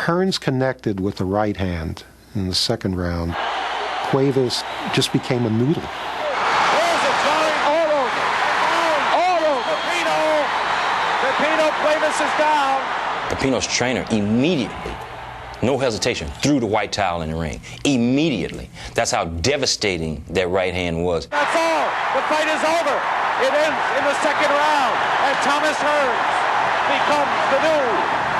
Hearns connected with the right hand in the second round. Cuevas just became a noodle. There's it, Johnny, all over. All over. Pepino Cuevas is down. Pepino's trainer immediately, no hesitation, threw the white towel in the ring. Immediately. That's how devastating that right hand was. That's all. The fight is over. It ends in the second round, and Thomas Hearns becomes the new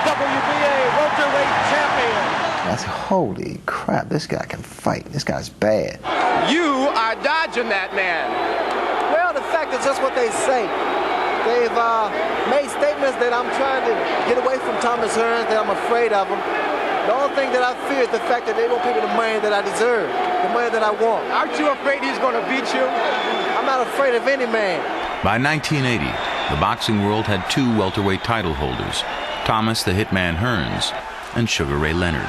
WBA welterweight champion. That's holy crap. This guy can fight. This guy's bad. You are dodging that man. Well, the fact is just what they say. They've made statements that I'm trying to get away from Thomas Hearns, that I'm afraid of him. The only thing that I fear is the fact that they won't pay me the money that I deserve, the money that I want. Aren't you afraid he's going to beat you? I'm not afraid of any man. By 1980, the boxing world had two welterweight title holders, Thomas the Hitman Hearns and Sugar Ray Leonard,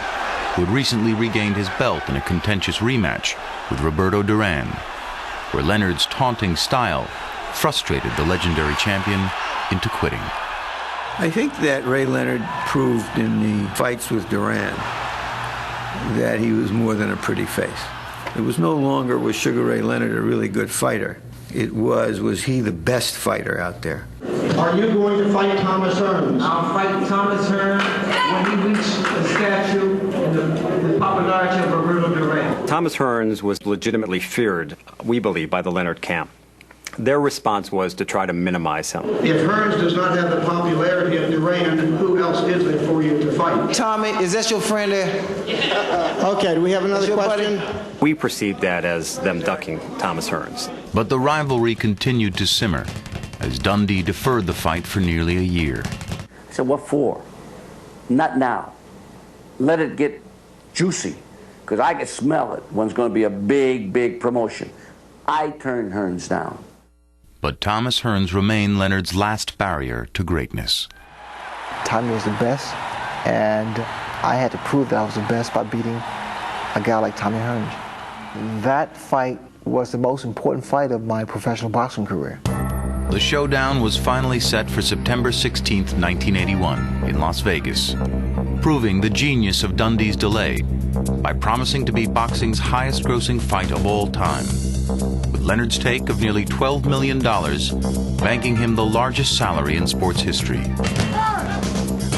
who had recently regained his belt in a contentious rematch with Roberto Duran, where Leonard's taunting style frustrated the legendary champion into quitting. I think that Ray Leonard proved in the fights with Duran that he was more than a pretty face. It was no longer was Sugar Ray Leonard a really good fighter. It was he the best fighter out there? Are you going to fight Thomas Hearns? I'll fight Thomas Hearns when he reaches the statue and the popularity of Roberto Duran. Thomas Hearns was legitimately feared, we believe, by the Leonard camp. Their response was to try to minimize him. If Hearns does not have the popularity of Duran, who else is there for you to fight? Tommy, is that your friend there? Okay, do we have another question? We perceived that as them ducking Thomas Hearns. But the rivalry continued to simmer as Dundee deferred the fight for nearly a year. I said, what for? Not now. Let it get juicy, because I can smell it when it's going to be a big, big promotion. I turned Hearns down. But Thomas Hearns remained Leonard's last barrier to greatness. Tommy was the best, and I had to prove that I was the best by beating a guy like Tommy Hearns. That fight was the most important fight of my professional boxing career. The showdown was finally set for September 16, 1981, in Las Vegas, proving the genius of Dundee's delay by promising to be boxing's highest-grossing fight of all time, with Leonard's take of nearly $12 million, banking him the largest salary in sports history.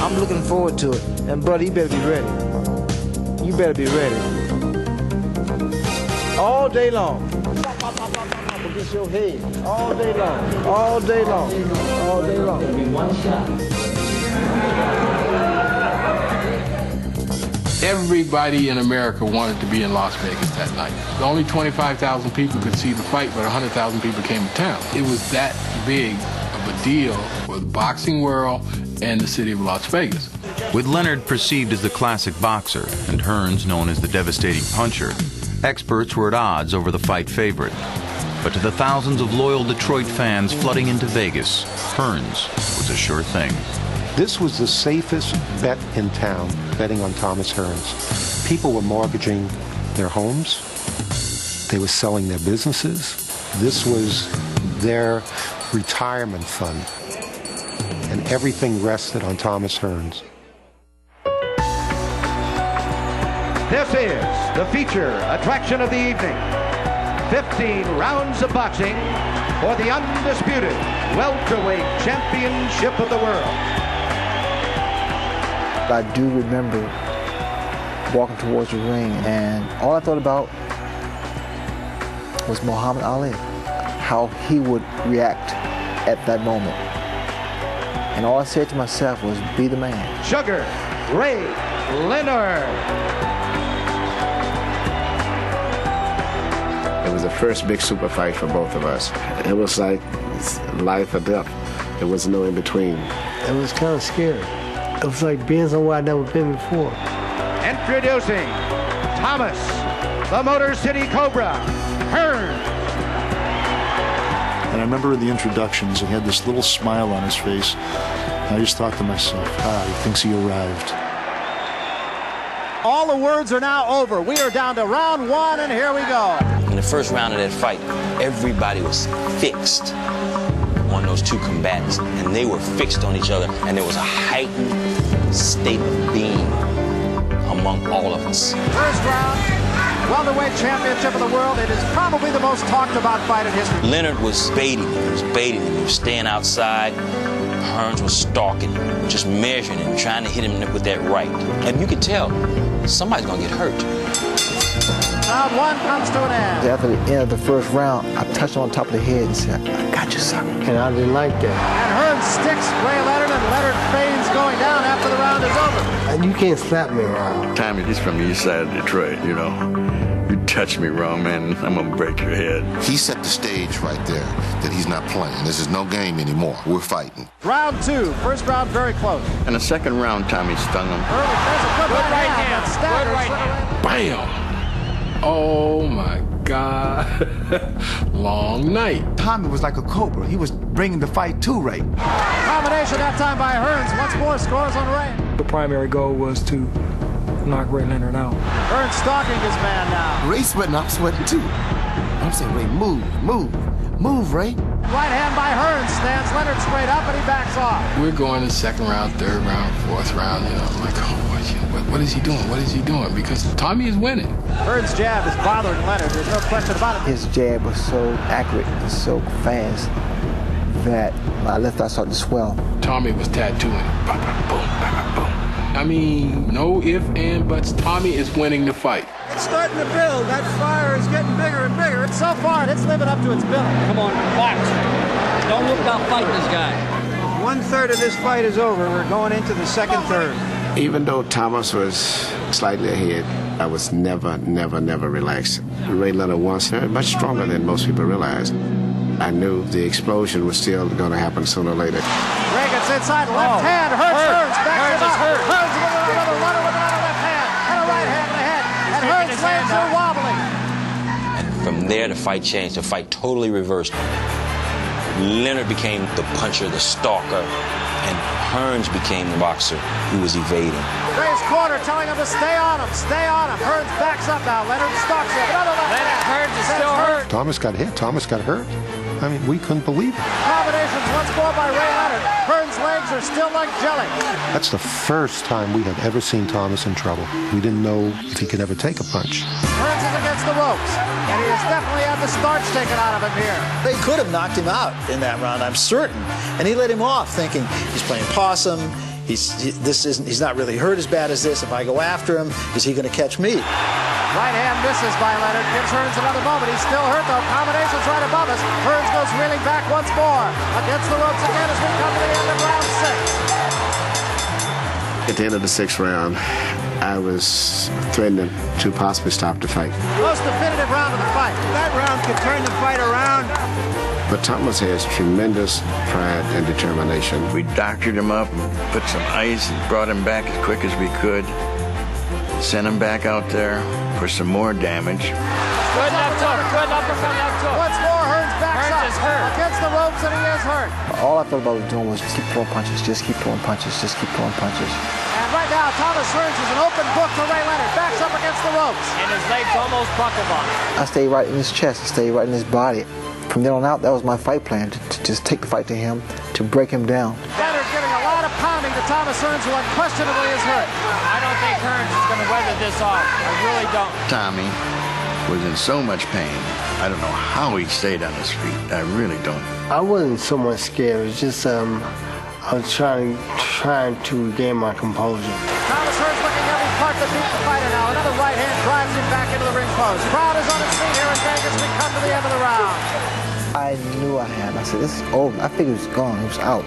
I'm looking forward to it, and buddy, you better be ready. You better be ready. All day long. Against your head. All day long. All day long. All day long. It'll be one shot. Everybody in America wanted to be in Las Vegas that night. Only 25,000 people could see the fight, but 100,000 people came to town. It was that big of a deal for the boxing world and the city of Las Vegas. With Leonard perceived as the classic boxer and Hearns known as the devastating puncher, experts were at odds over the fight favorite. But to the thousands of loyal Detroit fans flooding into Vegas, Hearns was a sure thing. This was the safest bet in town, betting on Thomas Hearns. People were mortgaging their homes. They were selling their businesses. This was their retirement fund. And everything rested on Thomas Hearns. This is the feature attraction of the evening. 15 rounds of boxing for the undisputed welterweight championship of the world. I do remember walking towards the ring, and all I thought about was Muhammad Ali, how he would react at that moment. And all I said to myself was, be the man. Sugar Ray Leonard. It was the first big super fight for both of us. It was like life or death. There was no in between. It was kind of scary. It was like being somewhere I'd never been before. Introducing Thomas, the Motor City Cobra, Hearns. And I remember in the introductions, he had this little smile on his face. And I just thought to myself, he thinks he arrived. All the words are now over. We are down to round one, and here we go. In the first round of that fight, everybody was fixed on those two combatants, and they were fixed on each other, and there was a heightened state of being among all of us. First round, welterweight championship of the world. It is probably the most talked about fight in history. Leonard was baiting him. He was baiting him. He was staying outside. Hearns was stalking him, just measuring him, trying to hit him with that right. And you could tell somebody's going to get hurt. Round one comes to an end. After the end of the first round, I touched him on top of the head and said, I got you, son. And I didn't like that. And Hearns sticks Ray Leonard, and Leonard feigns going down after the round is over. And you can't slap me around. Tommy, he's from the east side of Detroit, you know. You touch me wrong, man, I'm gonna break your head. He set the stage right there that he's not playing. This is no game anymore. We're fighting. Round two. First round very close. In the second round, Tommy stung him. Early, there's a good right hand. Good right hand. Bam! Oh my God. Long night. Tommy was like a cobra. He was bringing the fight to Ray. Combination that time by Hearns. Once more scores on Ray. The primary goal was to knock Ray Leonard out. Hearns stalking his man now. Ray's sweating, I'm sweating too. I'm saying, Ray, move, Ray. Right hand by Hearns stands Leonard straight up, and he backs off. We're going to second round, third round, fourth round. You know, I'm like, oh, what is he doing? What is he doing? Because Tommy is winning. Hearns' jab is bothering Leonard. There's no question about it. His jab was so accurate and so fast that my left eye started to swell. Tommy was tattooing. Boom, boom, boom. I mean, no ifs and buts. Tommy is winning the fight. It's starting to build. That fire is getting bigger and bigger. And so far, it's living up to its billing. Come on, box. Don't look out fighting this guy. 1/3 of this fight is over. We're going into the second third. Even though Thomas was slightly ahead, I was never relaxed. Ray Leonard was much stronger than most people realize. I knew the explosion was still going to happen sooner or later. Ray gets inside, left hand, Hearns backs him up. Hearns with another runner with another left hand, and a right hand in the head. And Hearns' legs are wobbling. And from there, the fight changed. The fight totally reversed. Leonard became the puncher, the stalker, and Hearns became the boxer who was evading. Ray's corner telling him to stay on him, stay on him. Hearns backs up now. Leonard stalks him. Another left hand. Hearns is still hurt. Thomas got hit. Thomas got hurt. I mean, we couldn't believe it. Combinations once more by Ray Leonard. Hearns' legs are still like jelly. That's the first time we had ever seen Thomas in trouble. We didn't know if he could ever take a punch. Hearns is against the ropes, and he has definitely had the starch taken out of him here. They could have knocked him out in that round, I'm certain. And he let him off, thinking he's playing possum. He's not really hurt as bad as this. If I go after him, is he going to catch me? Right hand misses by Leonard. Gives Hearns another moment. He's still hurt, though. Combination's right above us. Hearns goes reeling back once more. Against the ropes again as we come to the end of round 6. At the end of the sixth round, I was threatening to possibly stop the fight. Most definitive round of the fight. That round could turn the fight around. But Thomas has tremendous pride and determination. We doctored him up, put some ice, and brought him back as quick as we could. Sent him back out there for some more damage. Good enough talk. Good enough talk. Once more, Hearns backs up. Hearns is hurt. Against the ropes, and he is hurt. All I thought about doing was just keep throwing punches, just keep throwing punches, just keep throwing punches. And right now, Thomas Hearns is an open book for Ray Leonard. Backs up against the ropes. And his legs almost buckled on him. I stayed right in his chest, I stayed right in his body. From then on out, that was my fight plan, to just take the fight to him, to break him down. Leonard giving a lot of pounding to Thomas Hearns, who unquestionably is hurt. I don't think Hearns is going to weather this off. I really don't. Tommy was in so much pain. I don't know how he stayed on his feet. I really don't. I wasn't so much scared. It was just I was trying to regain my composure. Thomas Hearns looking every part to beat the fighter now. Another right hand drives him back into the ring post. Crowd is on its feet here in Vegas. We come to the end of the round. I knew I had. I said, this is over. I figured it was gone. It was out.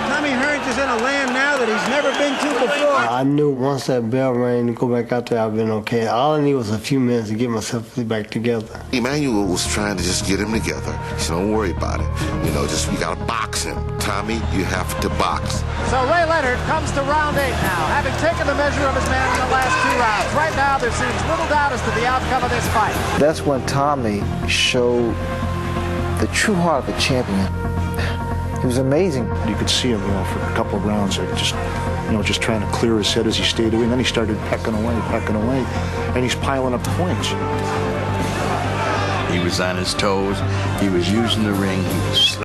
Tommy Hearns is in a land now that he's never been to before. I knew once that bell rang to go back out there, I've been okay. All I need was a few minutes to get myself back together. Emmanuel was trying to just get him together. He said, don't worry about it. You know, just, you got to box him. Tommy, you have to box. So Ray Leonard comes to round 8 now, having taken the measure of his man in the last 2 rounds. Right now, there seems little doubt as to the outcome of this fight. That's when Tommy showed the true heart of a champion. It was amazing. You could see him, for a couple of rounds, just trying to clear his head as he stayed away. And then he started pecking away, and he's piling up points. He was on his toes. He was using the ring. He was